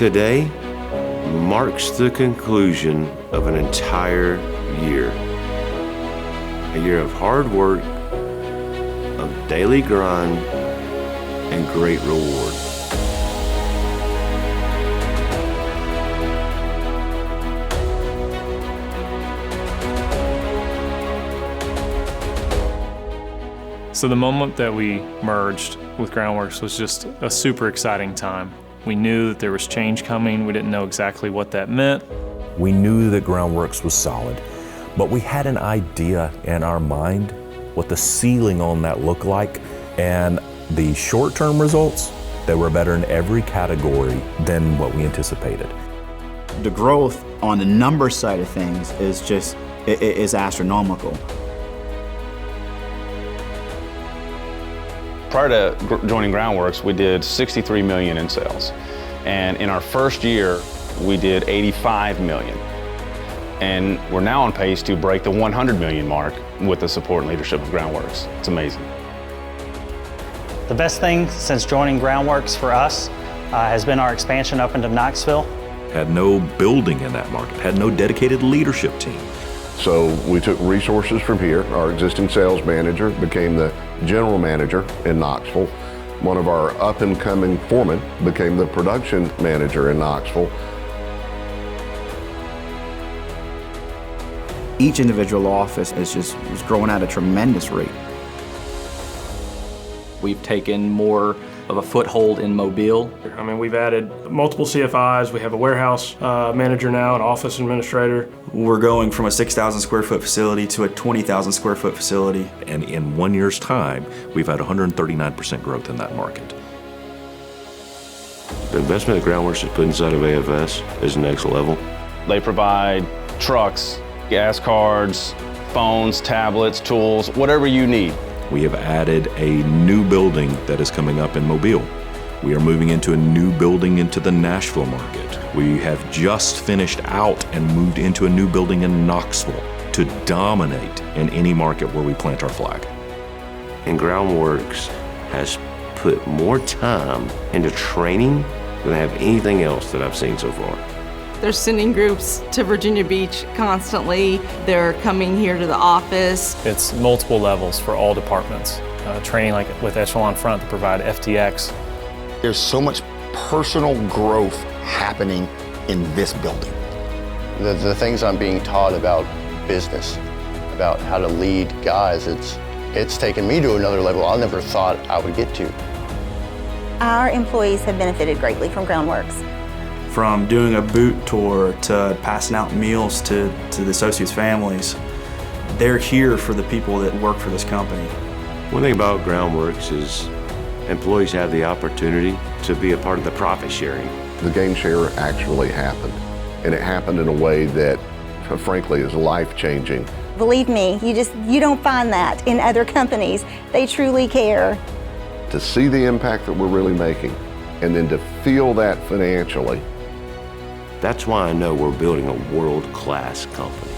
Today marks the conclusion of an entire year. A year of hard work, of daily grind, and great reward. So the moment that we merged with Groundworks was just a super exciting time. We knew that there was change coming. We didn't know exactly what that meant. We knew that Groundworks was solid, but we had an idea in our mind what the ceiling on that looked like, and the short-term results, they were better in every category than what we anticipated. The growth on the number side of things is astronomical. Prior to joining Groundworks, we did $63 million in sales. And in our first year, we did $85 million. And we're now on pace to break the $100 million mark with the support and leadership of Groundworks. It's amazing. The best thing since joining Groundworks for us has been our expansion up into Knoxville. Had no building in that market, had no dedicated leadership team. So we took resources from here. Our existing sales manager became the general manager in Knoxville. One of our up-and-coming foremen became the production manager in Knoxville. Each individual office is growing at a tremendous rate. We've taken more of a foothold in Mobile. I mean, we've added multiple CFIs. We have a warehouse manager now, an office administrator. We're going from a 6,000 square foot facility to a 20,000 square foot facility. And in 1 year's time, we've had 139% growth in that market. The investment that Groundworks has put inside of AFS is next level. They provide trucks, gas cards, phones, tablets, tools, whatever you need. We have added a new building that is coming up in Mobile. We are moving into a new building into the Nashville market. We have just finished out and moved into a new building in Knoxville to dominate in any market where we plant our flag. And Groundworks has put more time into training than I have anything else that I've seen so far. They're sending groups to Virginia Beach constantly. They're coming here to the office. It's multiple levels for all departments. Training like with Echelon Front to provide FTX. There's so much personal growth happening in this building. The things I'm being taught about business, about how to lead guys, it's taken me to another level I never thought I would get to. Our employees have benefited greatly from Groundworks. From doing a boot tour to passing out meals to the associates' families, they're here for the people that work for this company. One thing about Groundworks is employees have the opportunity to be a part of the profit sharing. The gain share actually happened, and it happened in a way that, frankly, is life-changing. Believe me, you don't find that in other companies. They truly care. To see the impact that we're really making, and then to feel that financially. That's why I know we're building a world-class company.